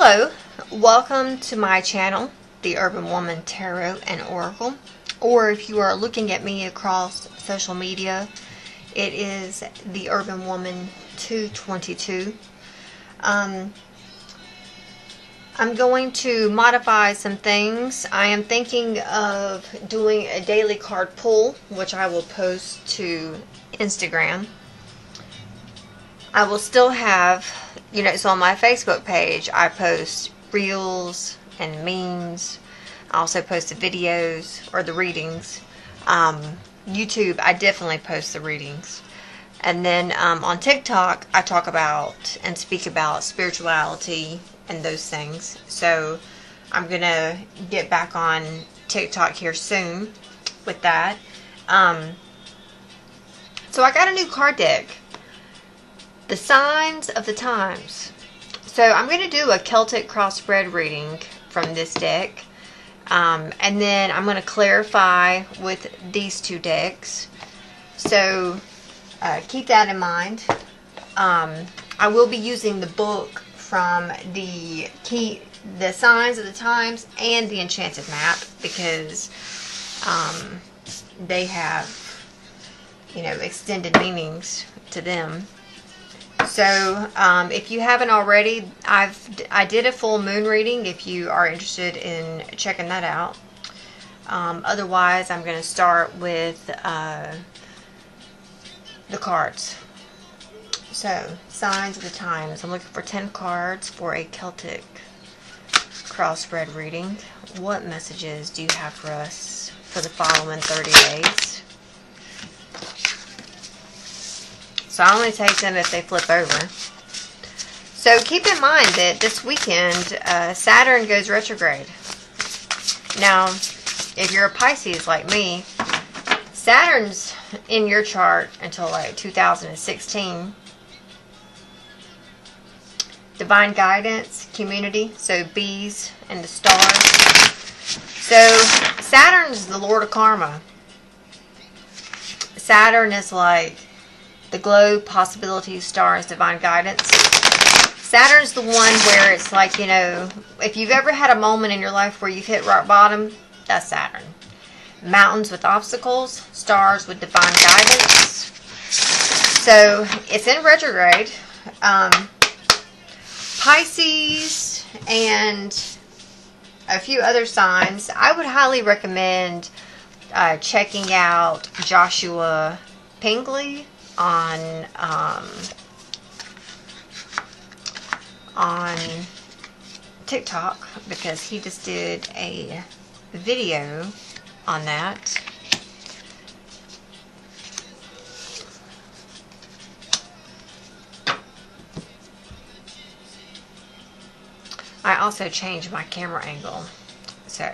Hello, welcome to my channel, The Urban Woman Tarot and Oracle, or if you are looking at me across social media, it is The Urban Woman 222. I'm going to modify some things. I am thinking of doing a daily card pull, which I will post to Instagram. I will still have, so on my Facebook page, I post reels and memes. I also post the videos or the readings. YouTube, I definitely post the readings. And then on TikTok, I talk about and speak about spirituality and those things. So I'm going to get back on TikTok here soon with that. So I got a new card deck. The Signs of the Times. So I'm going to do a Celtic crossbred reading from this deck. And then I'm going to clarify with these two decks. So keep that in mind. I will be using the book from the Signs of the Times and the Enchanted Map because they have, extended meanings to them. So, if you haven't already, I did a full moon reading if you are interested in checking that out. Otherwise, I'm going to start with the cards. So, Signs of the Times. I'm looking for 10 cards for a Celtic crossbred reading. What messages do you have for us for the following 30 days? So I only take them if they flip over. So keep in mind that this weekend, Saturn goes retrograde. Now, if you're a Pisces like me, Saturn's in your chart until like 2016. Divine guidance, community, so bees and the stars. So Saturn's the Lord of Karma. Saturn is like the globe, possibilities, stars, divine guidance. Saturn's the one where it's like, if you've ever had a moment in your life where you've hit rock bottom, that's Saturn. Mountains with obstacles, stars with divine guidance. So, it's in retrograde. Pisces and a few other signs. I would highly recommend checking out Joshua Pingley on TikTok because he just did a video on that. I also changed my camera angle, so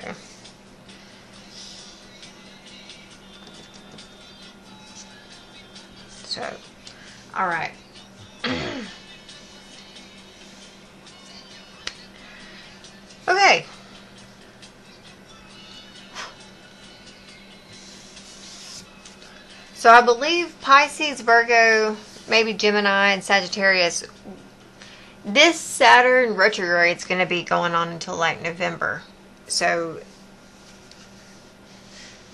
all right. Okay. So I believe Pisces, Virgo, maybe Gemini, and Sagittarius, this Saturn retrograde is going to be going on until like November. So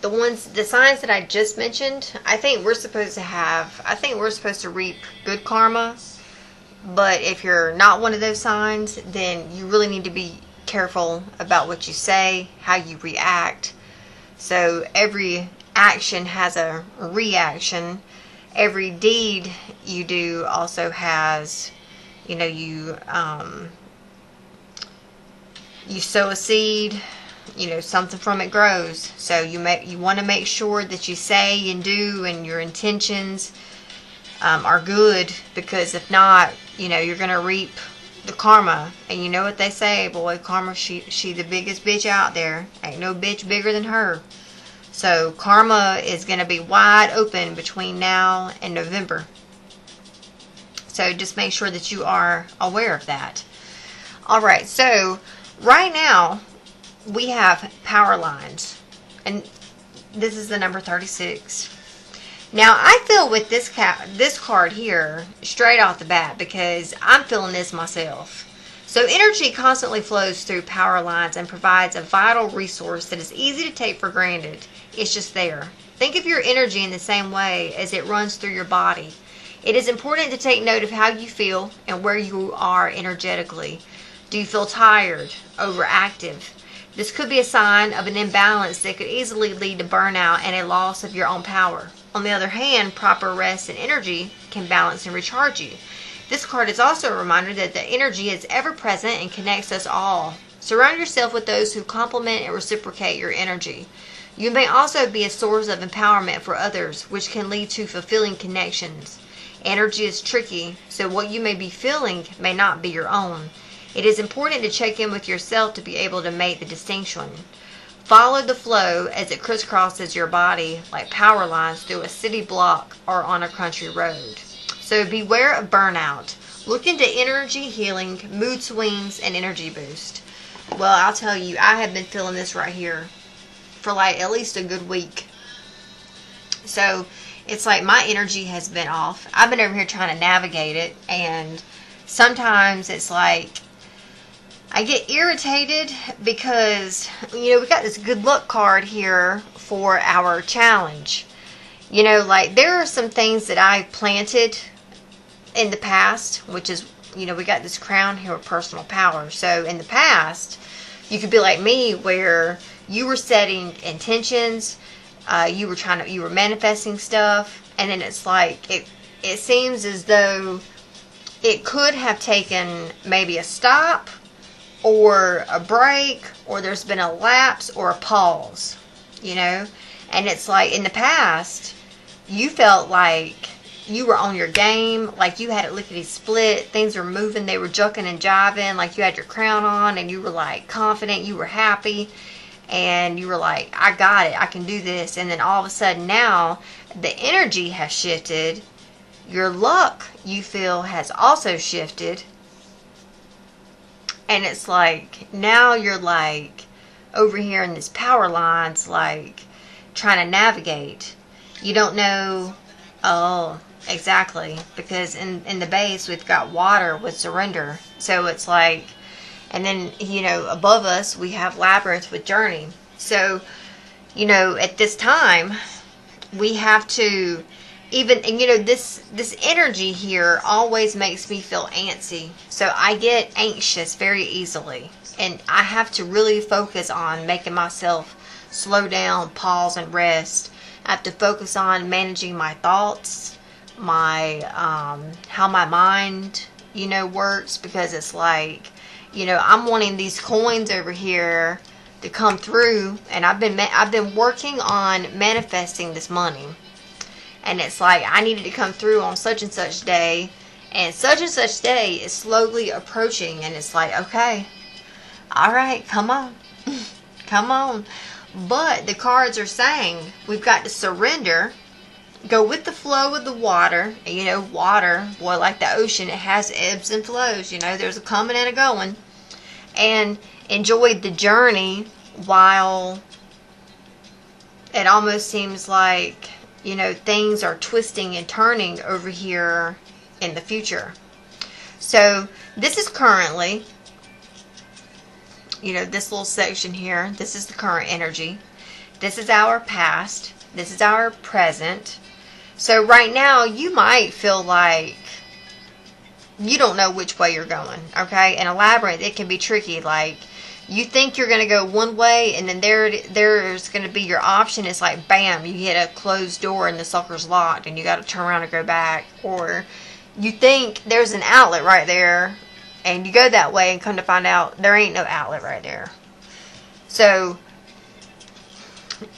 the signs that I just mentioned, I think we're supposed to reap good karma. But if you're not one of those signs, then you really need to be careful about what you say, how you react. So every action has a reaction. Every deed you do also has, you sow a seed, something from it grows. So you want to make sure that you say and do and your intentions are good, because if not, you're going to reap the karma. And you know what they say, boy, karma, she the biggest bitch out there. Ain't no bitch bigger than her. So karma is going to be wide open between now and November. So just make sure that you are aware of that. Alright, so right now we have power lines. And this is the number 36. Now, I feel with this card here, straight off the bat, because I'm feeling this myself. So energy constantly flows through power lines and provides a vital resource that is easy to take for granted. It's just there. Think of your energy in the same way as it runs through your body. It is important to take note of how you feel and where you are energetically. Do you feel tired, overactive? This could be a sign of an imbalance that could easily lead to burnout and a loss of your own power. On the other hand, proper rest and energy can balance and recharge you. This card is also a reminder that the energy is ever present and connects us all. Surround yourself with those who complement and reciprocate your energy. You may also be a source of empowerment for others, which can lead to fulfilling connections. Energy is tricky, so what you may be feeling may not be your own. It is important to check in with yourself to be able to make the distinction. Follow the flow as it crisscrosses your body like power lines through a city block or on a country road. So beware of burnout. Look into energy healing, mood swings, and energy boost. Well, I'll tell you, I have been feeling this right here for like at least a good week. So it's like my energy has been off. I've been over here trying to navigate it, and sometimes it's like I get irritated because, we got this good luck card here for our challenge. Like there are some things that I planted in the past, which is, we got this crown here with personal power. So in the past, you could be like me where you were setting intentions, you were manifesting stuff, and then it's like, it seems as though it could have taken maybe a stop, or a break, or there's been a lapse or a pause, and it's like in the past you felt like you were on your game, like you had it lickety split, things were moving, they were jucking and jiving, like you had your crown on and you were like confident, you were happy, and you were like, I got it, I can do this. And then all of a sudden now the energy has shifted, your luck, you feel, has also shifted. And it's like, now you're like over here in this power lines, like trying to navigate. You don't know, exactly. Because in the base, we've got water with surrender. So it's like, and then, above us, we have labyrinth with journey. So, at this time, we have to this energy here always makes me feel antsy. So I get anxious very easily. And I have to really focus on making myself slow down, pause, and rest. I have to focus on managing my thoughts, my how my mind, works, because it's like, I'm wanting these coins over here to come through, and I've been working on manifesting this money. And it's like, I needed to come through on such and such day. And such day is slowly approaching. And it's like, okay. Alright, come on. Come on. But the cards are saying, we've got to surrender. Go with the flow of the water. Water, boy, like the ocean, it has ebbs and flows. There's a coming and a going. And enjoy the journey while it almost seems like, things are twisting and turning over here in the future. So this is currently, this little section here, this is the current energy. This is our past. This is our present. So right now you might feel like you don't know which way you're going, okay? In a labyrinth, it can be tricky. Like, you think you're going to go one way, and then there's going to be your option. It's like, bam, you hit a closed door and the sucker's locked, and you got to turn around and go back. Or you think there's an outlet right there, and you go that way, and come to find out there ain't no outlet right there. So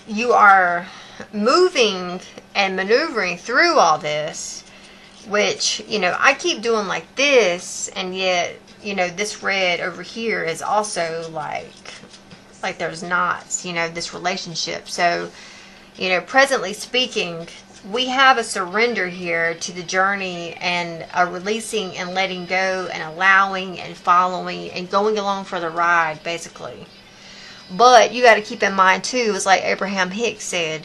you are moving and maneuvering through all this, which, I keep doing like this, and yet, this red over here is also like there's knots, this relationship. So, presently speaking, we have a surrender here to the journey, and a releasing and letting go and allowing and following and going along for the ride, basically. But you got to keep in mind too, it's like Abraham Hicks said,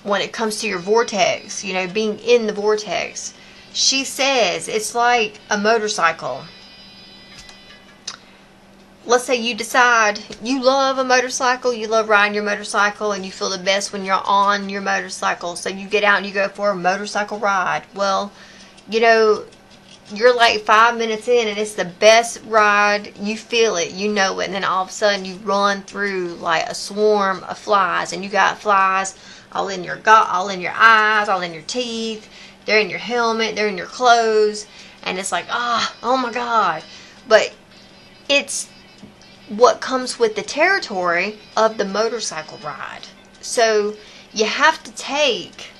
when it comes to your vortex, being in the vortex, she says it's like a motorcycle. let's say you decide you love a motorcycle, you love riding your motorcycle, and you feel the best when you're on your motorcycle. So you get out and you go for a motorcycle ride. Well, you know, you're like 5 minutes in and it's the best ride. You feel it, you know it, and then all of a sudden you run through like a swarm of flies, and you got flies all in your gut, all in your eyes, all in your teeth. They're in your helmet, they're in your clothes, and it's like, oh my God. But it's what comes with the territory of the motorcycle ride. So you have to take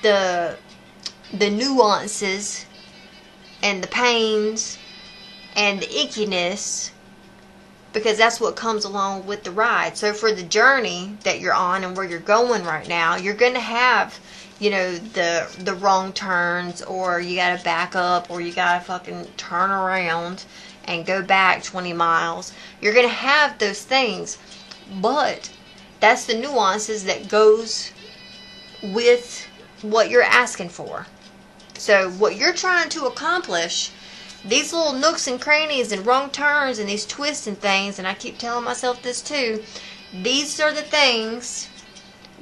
the nuances and the pains and the ickiness, because that's what comes along with the ride. So for the journey that you're on and where you're going right now, you're going to have, you know, the wrong turns, or you got to back up, or you got to fucking turn around and go back 20 miles. You're going to have those things, but that's the nuances that goes with what you're asking for. So what you're trying to accomplish, these little nooks and crannies and wrong turns and these twists and things, and I keep telling myself this too, these are the things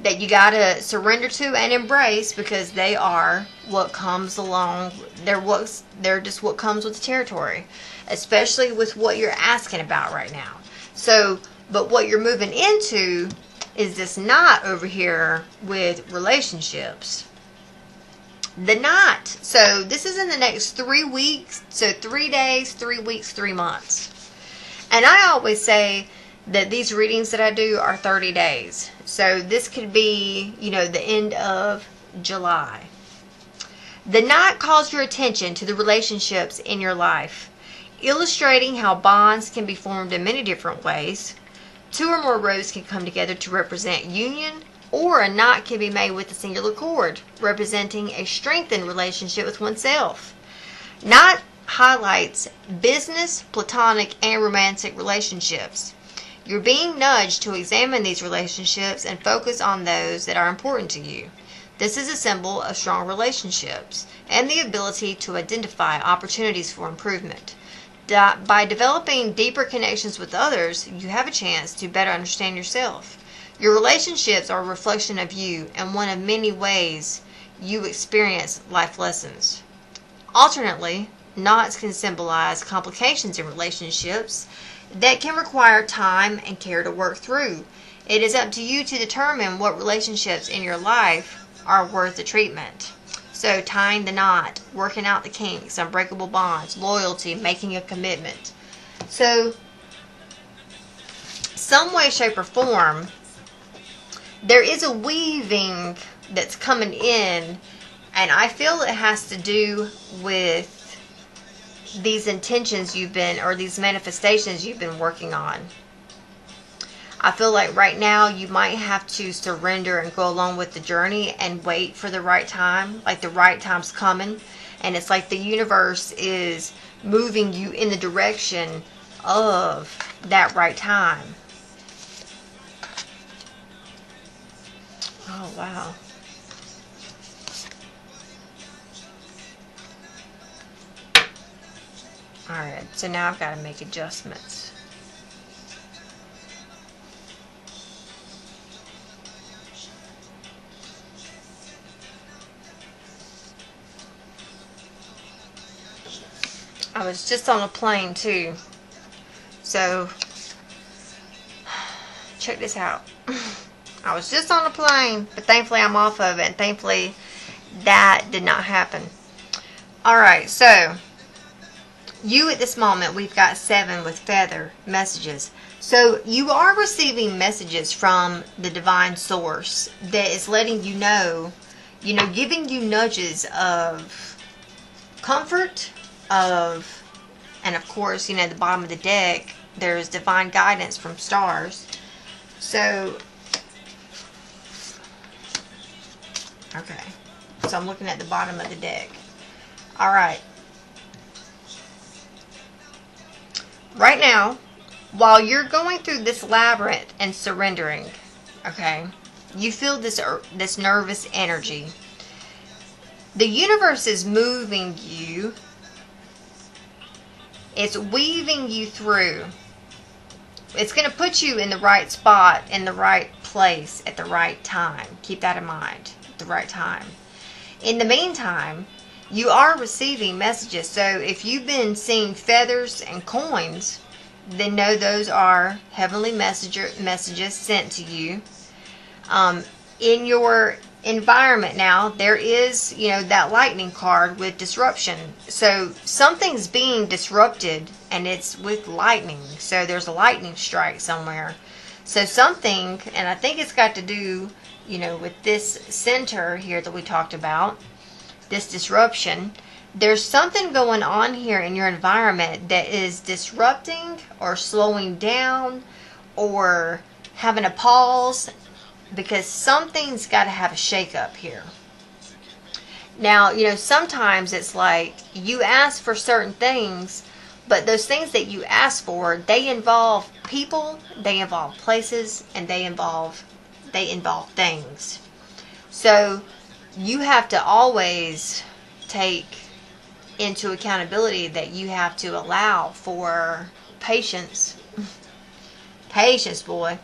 that you got to surrender to and embrace, because they are what comes along. They're just what comes with the territory, especially with what you're asking about right now. So, but what you're moving into is this knot over here with relationships. The knot. So this is in the next 3 weeks. So 3 days, 3 weeks, 3 months. And I always say that these readings that I do are 30 days. So this could be, you know, the end of July. The knot calls your attention to the relationships in your life, illustrating how bonds can be formed in many different ways. 2 or more ropes can come together to represent union, or a knot can be made with a singular cord, representing a strengthened relationship with oneself. Knot highlights business, platonic, and romantic relationships. You're being nudged to examine these relationships and focus on those that are important to you. This is a symbol of strong relationships and the ability to identify opportunities for improvement. By developing deeper connections with others, you have a chance to better understand yourself. Your relationships are a reflection of you and one of many ways you experience life lessons. Alternately, knots can symbolize complications in relationships that can require time and care to work through. It is up to you to determine what relationships in your life are worth the treatment. So tying the knot, working out the kinks, unbreakable bonds, loyalty, making a commitment. So some way, shape, or form, there is a weaving that's coming in, and I feel it has to do with these intentions you've been, or these manifestations you've been working on. I feel like right now you might have to surrender and go along with the journey and wait for the right time. Like the right time's coming, and it's like the universe is moving you in the direction of that right time. Oh, wow. Alright, so now I've got to make adjustments. I was just on a plane too. So, check this out. I was just on a plane, but thankfully I'm off of it, and thankfully that did not happen. Alright, so you at this moment, we've got 7 with feather messages. So you are receiving messages from the divine source that is letting you know, giving you nudges of comfort, and of course, the bottom of the deck, there's divine guidance from stars. So, okay. So I'm looking at the bottom of the deck. Alright. Right now, while you're going through this labyrinth and surrendering, okay, you feel this nervous energy. The universe is moving you It's weaving you through. It's going to put you in the right spot, in the right place, at the right time. Keep that in mind. At the right time. In the meantime, you are receiving messages. So if you've been seeing feathers and coins, then know those are heavenly messages sent to you. In your environment now, there is, that lightning card with disruption. So something's being disrupted, and it's with lightning. So there's a lightning strike somewhere. So something, and I think it's got to do, with this center here that we talked about, this disruption. There's something going on here in your environment that is disrupting or slowing down or having a pause, because something's got to have a shake-up here. Now, sometimes it's like you ask for certain things, but those things that you ask for, they involve people, they involve places, and they involve things. So you have to always take into accountability that you have to allow for patience. Patience, boy.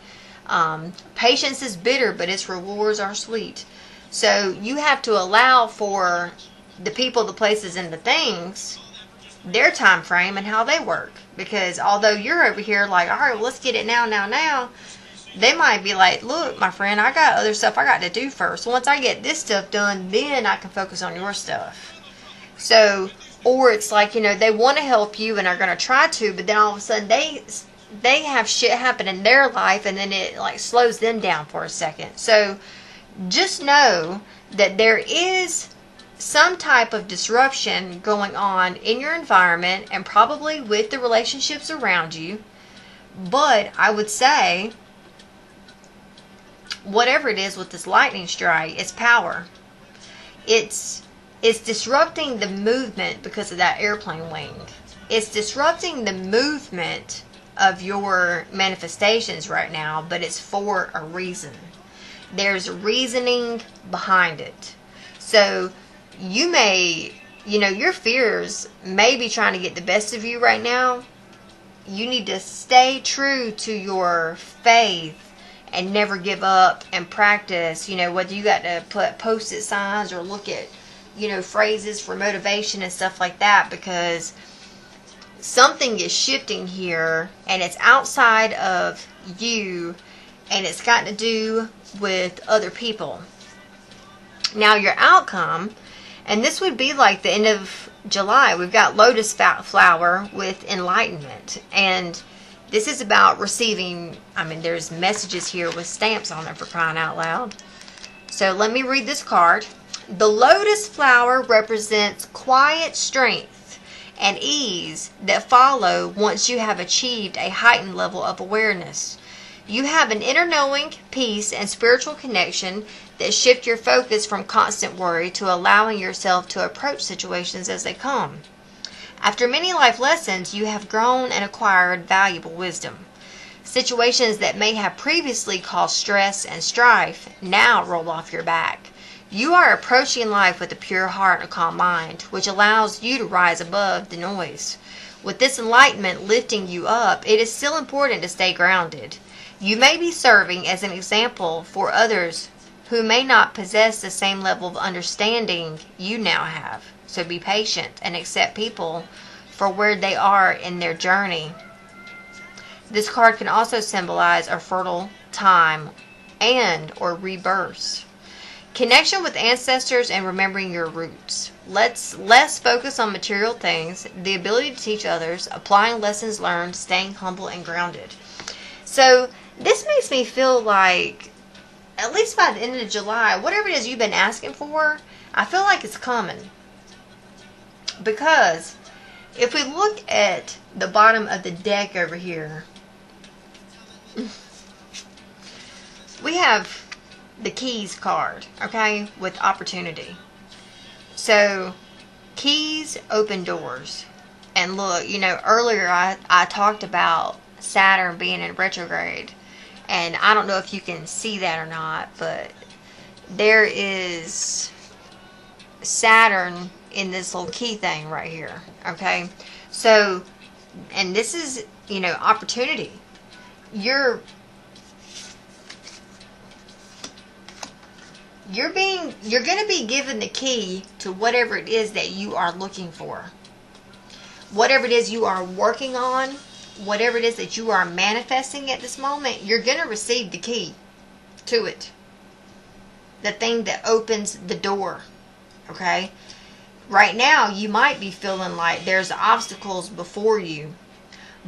Patience is bitter, but its rewards are sweet. So you have to allow for the people, the places, and the things, their time frame and how they work. Because although you're over here like, all right, well, let's get it now, they might be like, look, my friend, I got other stuff I got to do first. Once I get this stuff done, then I can focus on your stuff. So, or it's like, they want to help you and are going to try to, but then all of a sudden they have shit happen in their life, and then it like slows them down for a second. So just know that there is some type of disruption going on in your environment and probably with the relationships around you. But I would say, whatever it is with this lightning strike, it's power. It's disrupting the movement because of that airplane wing. It's disrupting the movement of your manifestations right now, but it's for a reason. There's reasoning behind it. So you may, your fears may be trying to get the best of you right now. You need to stay true to your faith and never give up and practice, whether you got to put post-it signs or look at, phrases for motivation and stuff like that, because something is shifting here and it's outside of you and it's got to do with other people. Now your outcome, and this would be like the end of July, we've got lotus flower with enlightenment, and this is about receiving, there's messages here with stamps on it, for crying out loud. So let me read this card. The lotus flower represents quiet strength and ease that follow once you have achieved a heightened level of awareness. You have an inner knowing, peace, and spiritual connection that shift your focus from constant worry to allowing yourself to approach situations as they come. After many life lessons, you have grown and acquired valuable wisdom. Situations that may have previously caused stress and strife now roll off your back. You are approaching life with a pure heart and a calm mind, which allows you to rise above the noise. With this enlightenment lifting you up, it is still important to stay grounded. You may be serving as an example for others who may not possess the same level of understanding you now have. So be patient and accept people for where they are in their journey. This card can also symbolize a fertile time and or rebirth. Connection with ancestors and remembering your roots. Let's less focus on material things, the ability to teach others, applying lessons learned, staying humble and grounded. So this makes me feel like, at least by the end of July, whatever it is you've been asking for, I feel like it's coming. Because if we look at the bottom of the deck over here, we have the keys card, okay, with opportunity. So keys open doors. And look, earlier I talked about Saturn being in retrograde, and I don't know if you can see that or not, but there is Saturn in this little key thing right here, okay? So and this is, opportunity. You're going to be given the key to whatever it is that you are looking for. Whatever it is you are working on, whatever it is that you are manifesting at this moment, you're going to receive the key to it. The thing that opens the door. Okay? Right now, you might be feeling like there's obstacles before you.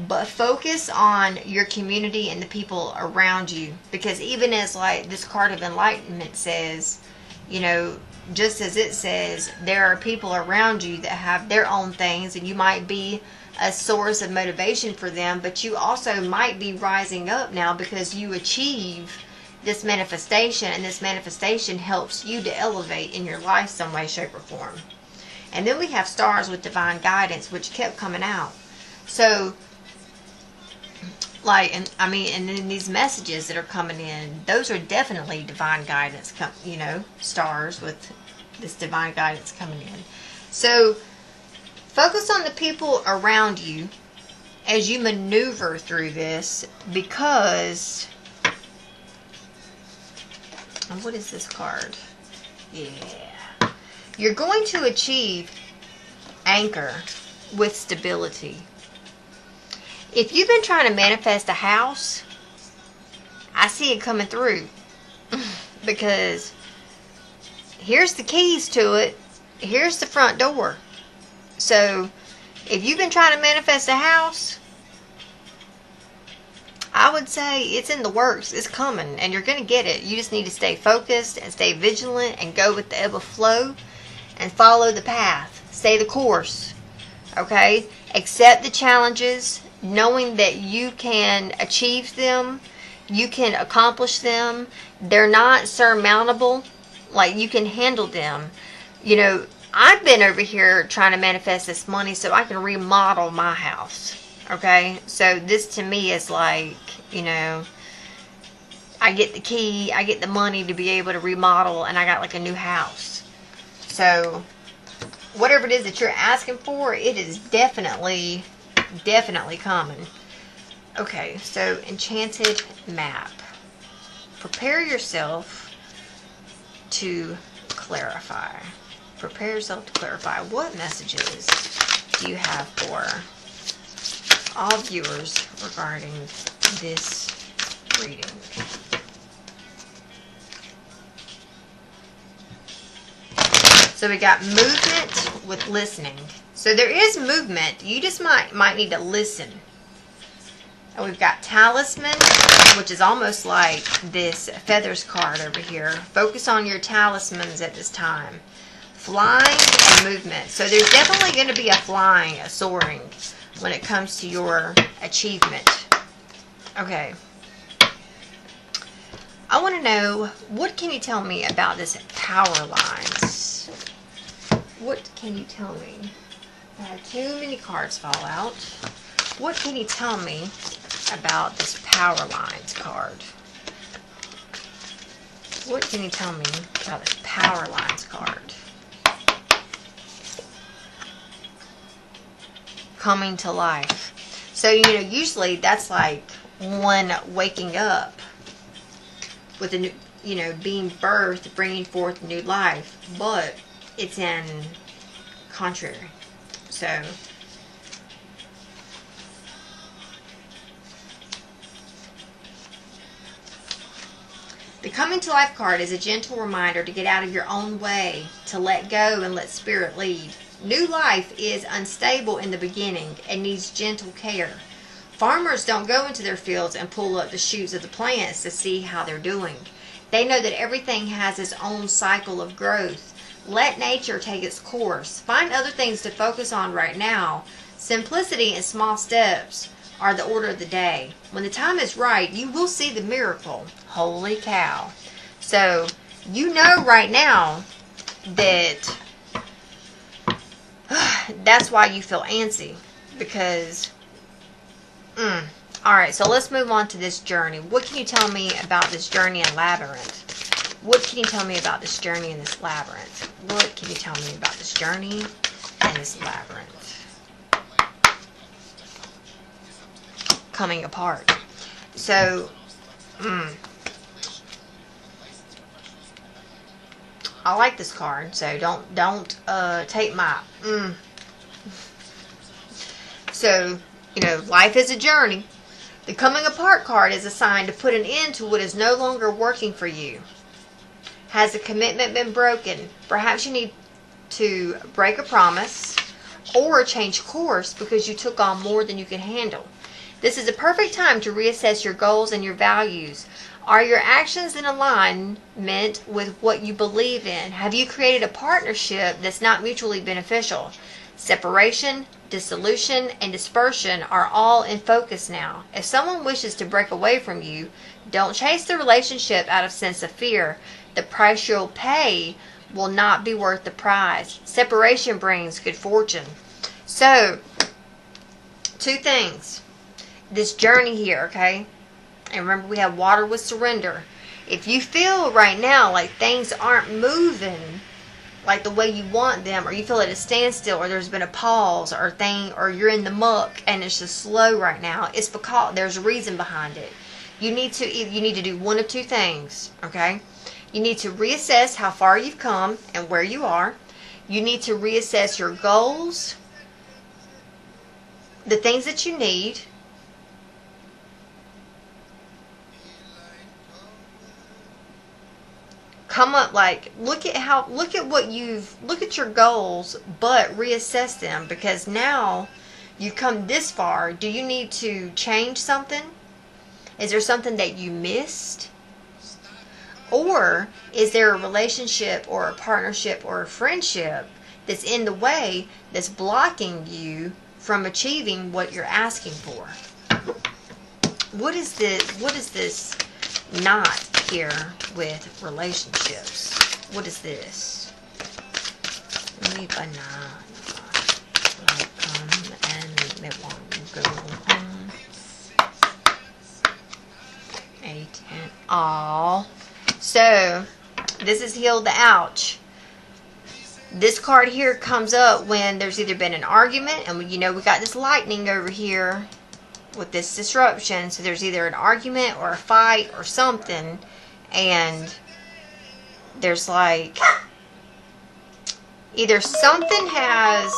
But focus on your community and the people around you. Because even as like this card of enlightenment says, just as it says, there are people around you that have their own things, and you might be a source of motivation for them, but you also might be rising up now because you achieve this manifestation, and this manifestation helps you to elevate in your life some way, shape, or form. And then we have stars with divine guidance, which kept coming out. So, and then these messages that are coming in, those are definitely divine guidance, stars with this divine guidance coming in. So, focus on the people around you as you maneuver through this, because, what is this card? Yeah. You're going to achieve anchor with stability. If you've been trying to manifest a house, I see it coming through. Because here's the keys to it. Here's the front door. So, if you've been trying to manifest a house, I would say it's in the works. It's coming, and you're going to get it. You just need to stay focused and stay vigilant and go with the ebb of flow and follow the path. Stay the course. Okay? Accept the challenges, knowing that you can achieve them. You can accomplish them. They're not surmountable. Like, you can handle them. I've been over here trying to manifest this money so I can remodel my house. Okay? So this to me is like, I get the key, I get the money to be able to remodel, and I got like a new house. So whatever it is that you're asking for, it is definitely coming. Okay, so enchanted map. Prepare yourself to clarify. Prepare yourself to clarify. What messages do you have for all viewers regarding this reading? So we got movement with listening. So there is movement. You just might need to listen. And we've got talisman, which is almost like this feathers card over here. Focus on your talismans at this time. Flying and movement. So there's definitely going to be a flying, a soaring when it comes to your achievement. Okay. I want to know, what can you tell me about this power lines? What can you tell me? I had too many cards fall out. What can you tell me about this power lines card? What can you tell me about this power lines card? Coming to life. So, usually that's like one waking up with a new, being birthed, bringing forth new life. But it's in contrary. So, the coming to life card is a gentle reminder to get out of your own way, to let go and let spirit lead. New life is unstable in the beginning and needs gentle care. Farmers don't go into their fields and pull up the shoots of the plants to see how they're doing. They know that everything has its own cycle of growth. Let nature take its course. Find other things to focus on right now. Simplicity and small steps are the order of the day. When the time is right, you will see the miracle. Holy cow. So, right now that that's why you feel antsy. Because, alright, so let's move on to this journey. What can you tell me about this journey in Labyrinth? What can you tell me about this journey in this labyrinth? What can you tell me about this journey in this labyrinth? coming apart. So, I like this card, so don't take my So, life is a journey. The coming apart card is a sign to put an end to what is no longer working for you. Has a commitment been broken? Perhaps you need to break a promise or change course because you took on more than you can handle. This is a perfect time to reassess your goals and your values. Are your actions in alignment with what you believe in? Have you created a partnership that's not mutually beneficial? Separation, dissolution, and dispersion are all in focus now. If someone wishes to break away from you, don't chase the relationship out of sense of fear. The price you'll pay will not be worth the prize. Separation brings good fortune. So, two things. This journey here, okay? And remember, we have water with surrender. If you feel right now like things aren't moving like the way you want them, or you feel at a standstill, or there's been a pause, or you're in the muck and it's just slow right now, it's because there's a reason behind it. You need to do one of two things, okay? You need to reassess how far you've come and where you are. You need to reassess your goals, the things that you need. Come up, look at your goals, but reassess them, because now you've come this far. Do you need to change something? Is there something that you missed? Or is there a relationship or a partnership or a friendship that's in the way, that's blocking you from achieving what you're asking for? What is this knot here with relationships? What is this? Leave a knot. Come and they want to go home. 8 and all. So, this is healed the ouch. This card here comes up when there's either been an argument, and we got this lightning over here with this disruption. So there's either an argument or a fight or something, and there's either something has...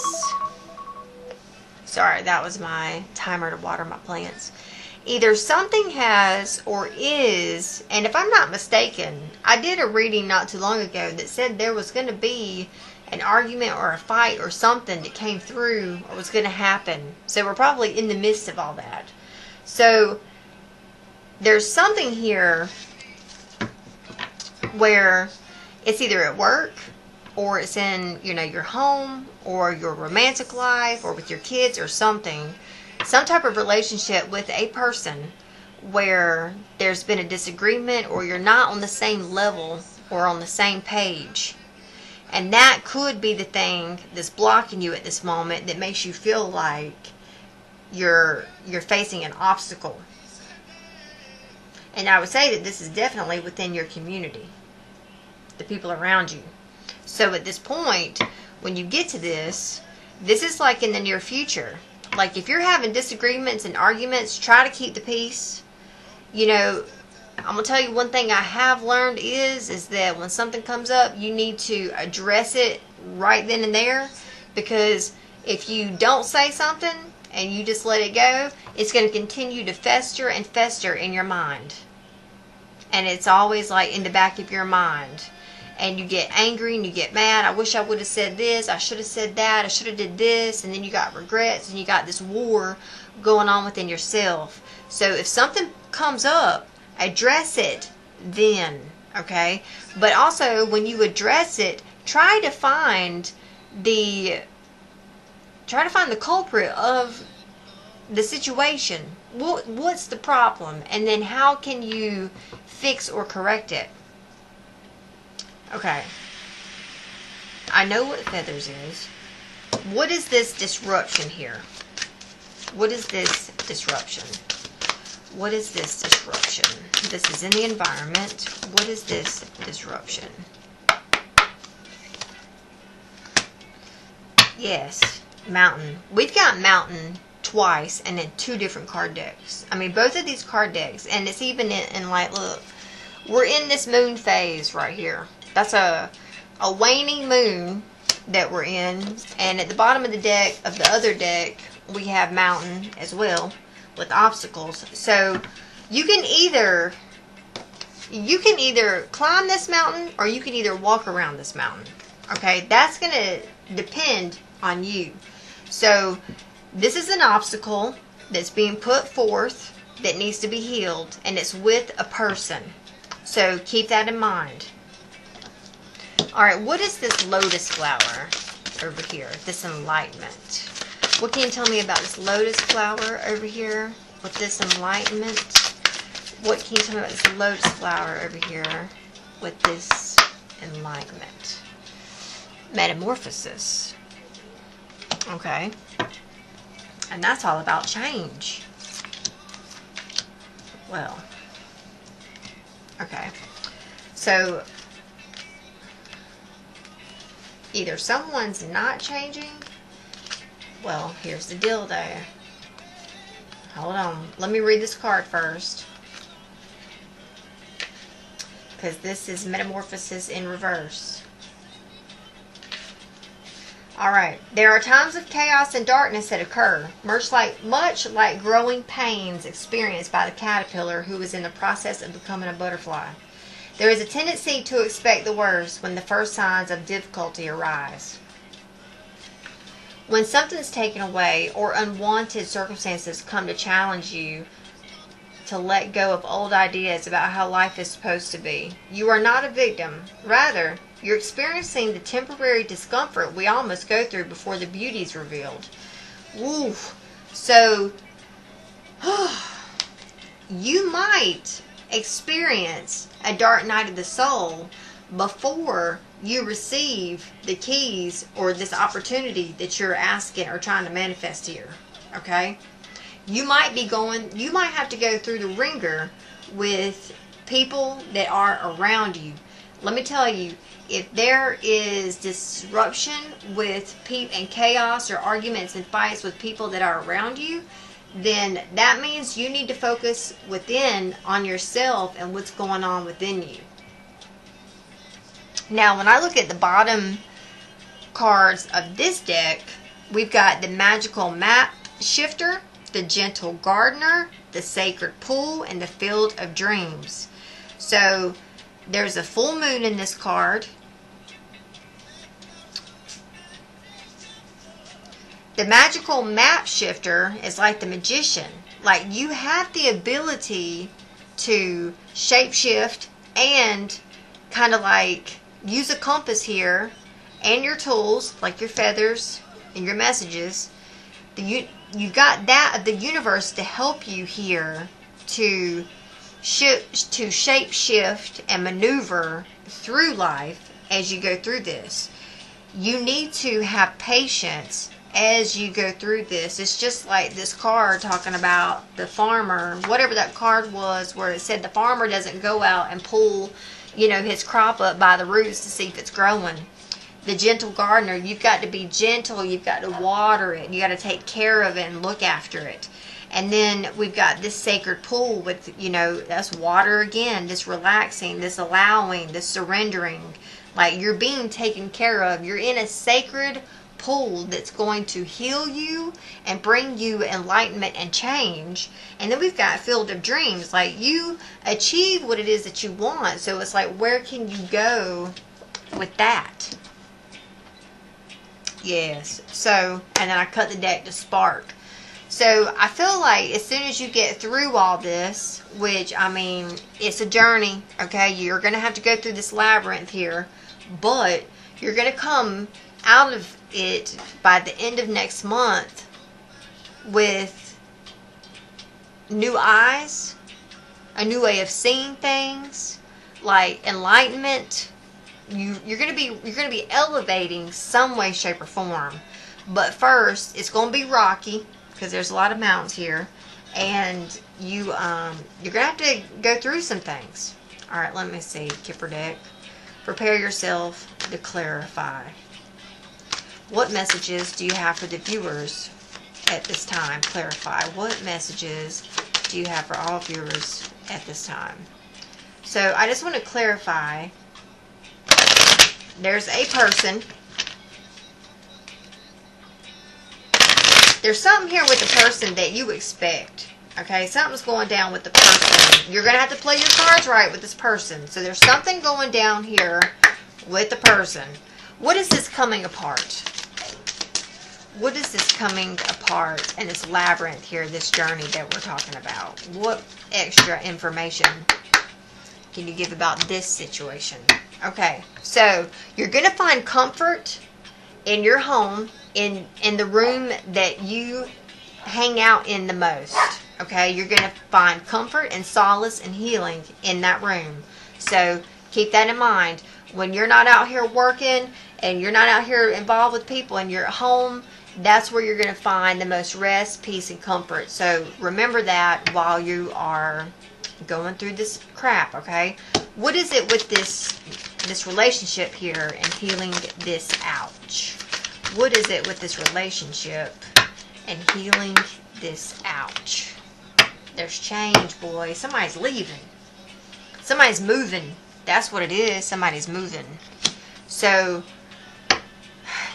Sorry, that was my timer to water my plants. Either something has or is, and if I'm not mistaken, I did a reading not too long ago that said there was going to be an argument or a fight or something that came through or was going to happen. So we're probably in the midst of all that. So there's something here where it's either at work, or it's in, your home, or your romantic life, or with your kids, or something. Some type of relationship with a person where there's been a disagreement, or you're not on the same level or on the same page. And that could be the thing that's blocking you at this moment, that makes you feel like you're facing an obstacle. And I would say that this is definitely within your community, the people around you. So at this point, when you get to this is like in the near future. Like if you're having disagreements and arguments, try to keep the peace. I'm going to tell you one thing I have learned is that when something comes up, you need to address it right then and there. Because if you don't say something and you just let it go, it's going to continue to fester and fester in your mind. And it's always like in the back of your mind. And you get angry and you get mad. I wish I would have said this. I should have said that. I should have did this. And then you got regrets and you got this war going on within yourself. So if something comes up, address it then, okay? But also when you address it, try to find the culprit of the situation. What's the problem? And then how can you fix or correct it? Okay. I know what feathers is. What is this disruption here? What is this disruption? What is this disruption? This is in the environment. What is this disruption? Yes, mountain. We've got mountain twice and in 2 different card decks. I mean, both of these card decks, and it's even in like, look, we're in this moon phase right here. That's a waning moon that we're in. And at the bottom of the deck, of the other deck, we have mountain as well with obstacles. So you can either climb this mountain or you can either walk around this mountain. Okay, that's going to depend on you. So this is an obstacle that's being put forth that needs to be healed, and it's with a person. So keep that in mind. Alright, what is this lotus flower over here? This enlightenment. What can you tell me about this lotus flower over here with this enlightenment? What can you tell me about this lotus flower over here with this enlightenment? Metamorphosis. Okay. And that's all about change. Well. Okay. So, either someone's not changing. Well, here's the deal though. Hold on. Let me read this card first. Because this is metamorphosis in reverse. Alright. There are times of chaos and darkness that occur, much like growing pains experienced by the caterpillar who is in the process of becoming a butterfly. There is a tendency to expect the worst when the first signs of difficulty arise. When something's taken away or unwanted circumstances come to challenge you to let go of old ideas about how life is supposed to be, you are not a victim. Rather, you're experiencing the temporary discomfort we all must go through before the beauty is revealed. Woo! So, you might experience a dark night of the soul before you receive the keys or this opportunity that you're asking or trying to manifest here. Okay? You might have to go through the ringer with people that are around you. Let me tell you, if there is disruption with and chaos or arguments and fights with people that are around you, then that means you need to focus within on yourself and what's going on within you. Now, when I look at the bottom cards of this deck, we've got the magical map shifter, the gentle gardener, the sacred pool, and the field of dreams. So there's a full moon in this card. The magical map shifter is like the magician. Like, you have the ability to shapeshift and kind of like use a compass here and your tools, like your feathers and your messages. You got that of the universe to help you here to shape shift and maneuver through life as you go through this. You need to have patience as you go through this. It's just like this card talking about the farmer, whatever that card was, where it said the farmer doesn't go out and pull, his crop up by the roots to see if it's growing. The gentle gardener, you've got to be gentle, you've got to water it, you got to take care of it and look after it. And then we've got this sacred pool with, that's water again, this relaxing, this allowing, this surrendering. Like, you're being taken care of. You're in a sacred pool that's going to heal you and bring you enlightenment and change. And then we've got field of dreams. Like, you achieve what it is that you want. So it's like, where can you go with that? Yes. So, and then I cut the deck to spark. So I feel like as soon as you get through all this, which, I mean, it's a journey, okay? You're going to have to go through this labyrinth here, but you're going to come out of it by the end of next month with new eyes, a new way of seeing things, like enlightenment. You're going to be elevating some way, shape, or form. But first, it's going to be rocky because there's a lot of mountains here, and you're going to have to go through some things. All right, let me see, Kipper deck. Prepare yourself to clarify. What messages do you have for the viewers at this time? Clarify. What messages do you have for all viewers at this time? So I just want to clarify. There's a person. There's something here with the person that you expect. Okay, something's going down with the person. You're going to have to play your cards right with this person. So there's something going down here with the person. What is this coming apart? What is this coming apart in this labyrinth here, this journey that we're talking about? What extra information can you give about this situation? Okay, so you're going to find comfort in your home, in the room that you hang out in the most. Okay, you're going to find comfort and solace and healing in that room. So keep that in mind. When you're not out here working and you're not out here involved with people and you're at home, that's where you're going to find the most rest, peace, and comfort. So remember that while you are going through this crap, okay? What is it with this relationship here and healing this ouch? What is it with this relationship and healing this ouch? There's change, boy. Somebody's leaving. Somebody's moving. That's what it is. Somebody's moving. So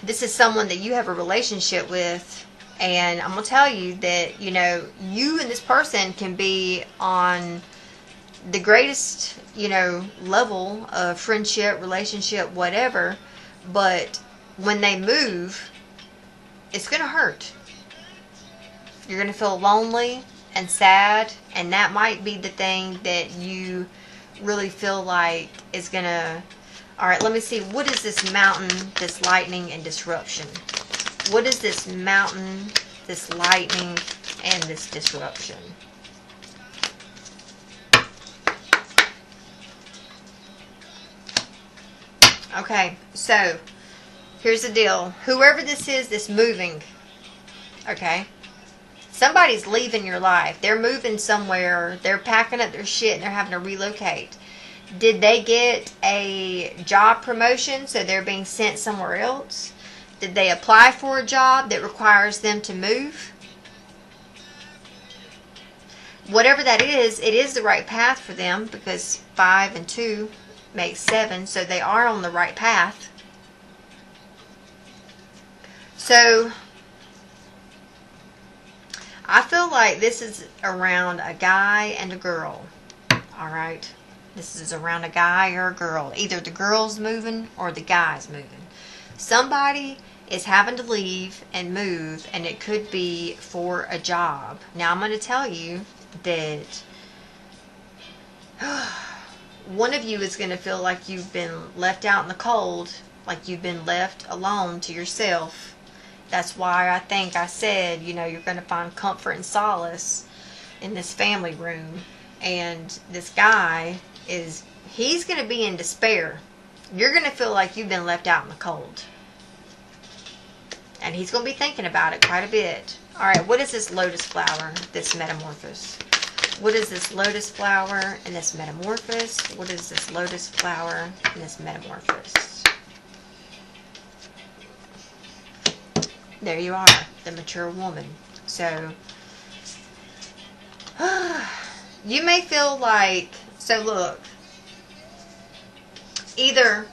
this is someone that you have a relationship with, and I'm going to tell you that, you know, you and this person can be on the greatest, you know, level of friendship, relationship, whatever, but when they move, it's going to hurt. You're going to feel lonely and sad, and that might be the thing that you really feel like is going to... Alright, let me see. What is this mountain, this lightning, and disruption? What is this mountain, this lightning, and this disruption? Okay, so here's the deal. Whoever this is that's moving, okay, somebody's leaving your life. They're moving somewhere. They're packing up their shit and they're having to relocate. Did they get a job promotion so they're being sent somewhere else? Did they apply for a job that requires them to move? Whatever that is, it is the right path for them, because 5 and 2 makes 7, so they are on the right path. So I feel like this is around a guy and a girl. Alright? This is around a guy or a girl. Either the girl's moving or the guy's moving. Somebody is having to leave and move, and it could be for a job. Now I'm going to tell you that one of you is going to feel like you've been left out in the cold, like you've been left alone to yourself. That's why I think I said, you know, you're going to find comfort and solace in this family room. And this guy he's going to be in despair. You're going to feel like you've been left out in the cold. And he's going to be thinking about it quite a bit. Alright, what is this lotus flower, this metamorphosis? What is this lotus flower and this metamorphosis? What is this lotus flower and this metamorphosis? There you are, the mature woman. So, you may feel like, so look, either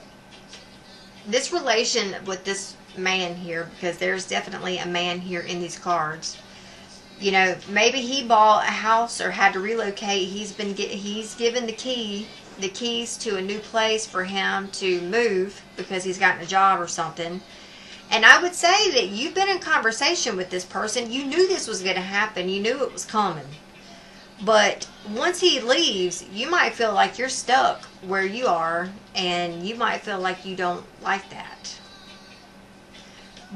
this relation with this man here, because there's definitely a man here in these cards. You know, maybe he bought a house or had to relocate. He's given the keys to a new place for him to move because he's gotten a job or something. And I would say that you've been in conversation with this person. You knew this was going to happen. You knew it was coming. But once he leaves, you might feel like you're stuck where you are, and you might feel like you don't like that.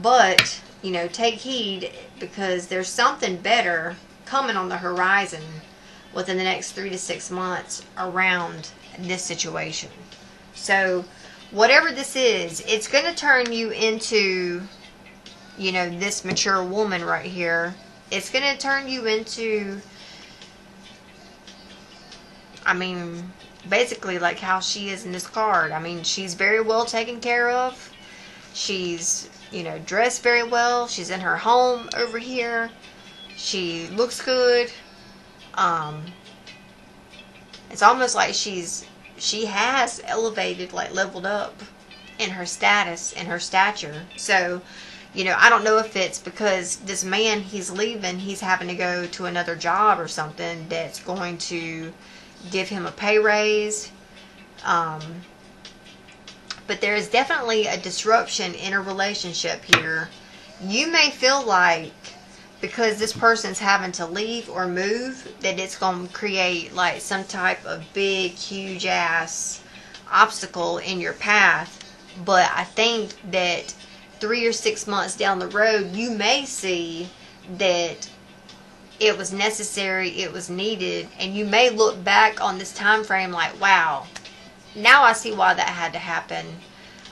But, you know, take heed, because there's something better coming on the horizon within the next 3 to 6 months around this situation. So, whatever this is, it's going to turn you into, you know, this mature woman right here. It's going to turn you into, I mean, basically like how she is in this card. I mean, she's very well taken care of. She's, dressed very well. She's in her home over here. She looks good. It's almost like she has elevated, like leveled up in her status and her stature. So, I don't know if it's because this man, he's leaving, he's having to go to another job or something that's going to give him a pay raise. But there is definitely a disruption in a relationship here. You may feel like because this person's having to leave or move, that it's going to create like some type of big, huge ass obstacle in your path. But I think that 3 or 6 months down the road, you may see that it was necessary, it was needed, and you may look back on this time frame like, wow, now I see why that had to happen.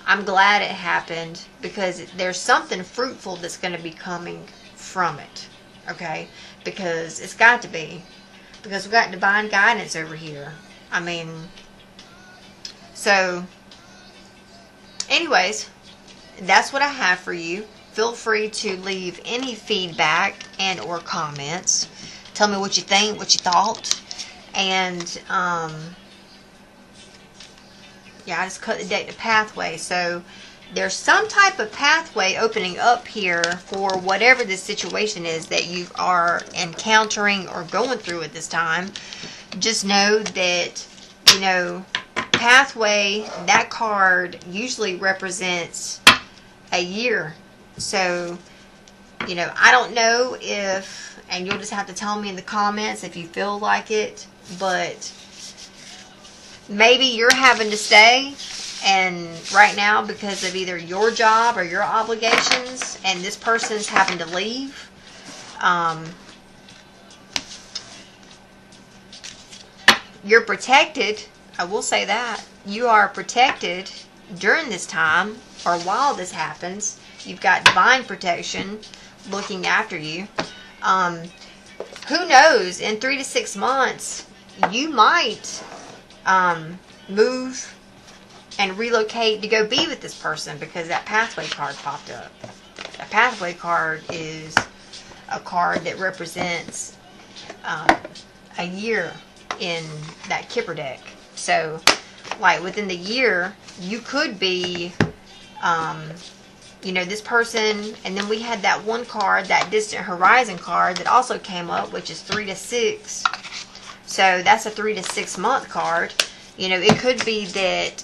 I'm glad it happened, because there's something fruitful that's going to be coming from it. Okay? Because it's got to be. Because we've got divine guidance over here. I mean, so, anyways, that's what I have for you. Feel free to leave any feedback and or comments. Tell me what you think, what you thought. And, yeah, I just cut the date to pathway. So there's some type of pathway opening up here for whatever this situation is that you are encountering or going through at this time. Just know that, pathway, that card usually represents a year. So, I don't know if, and you'll just have to tell me in the comments if you feel like it, but maybe you're having to stay and right now because of either your job or your obligations, and this person's having to leave. You're protected. I will say that. You are protected during this time or while this happens. You've got divine protection looking after you. Who knows? In 3 to 6 months, you might move and relocate to go be with this person because that pathway card popped up. A pathway card is a card that represents a year in that Kipper deck. So, like within the year, you could be, this person, and then we had that one card, that distant horizon card that also came up, which is 3 to 6. So that's a 3 to 6 month card. It could be that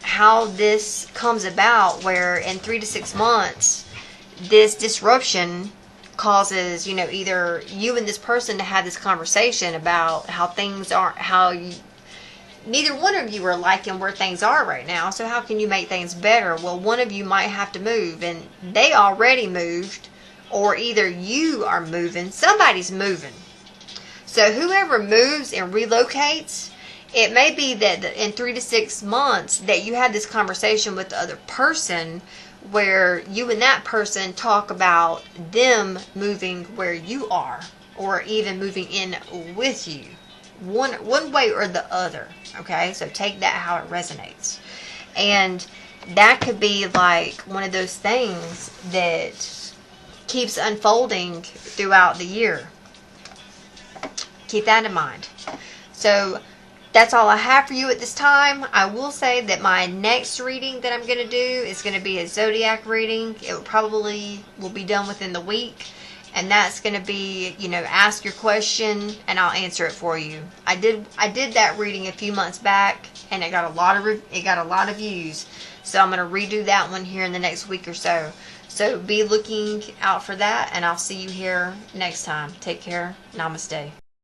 how this comes about, where in 3 to 6 months, this disruption causes, either you and this person to have this conversation about how things aren't, neither one of you are liking where things are right now. So how can you make things better? Well, one of you might have to move, and they already moved, or either you are moving, somebody's moving. So whoever moves and relocates, it may be that in 3 to 6 months that you had this conversation with the other person where you and that person talk about them moving where you are, or even moving in with you. One way or the other. Okay? So take that how it resonates. And that could be like one of those things that keeps unfolding throughout the year. Keep that in mind. So that's all I have for you at this time. I will say that my next reading that I'm going to do is going to be a zodiac reading. It probably will be done within the week. And that's going to be, ask your question and I'll answer it for you. I did that reading a few months back and it got a lot of views. So I'm going to redo that one here in the next week or so. So be looking out for that, and I'll see you here next time. Take care. Namaste.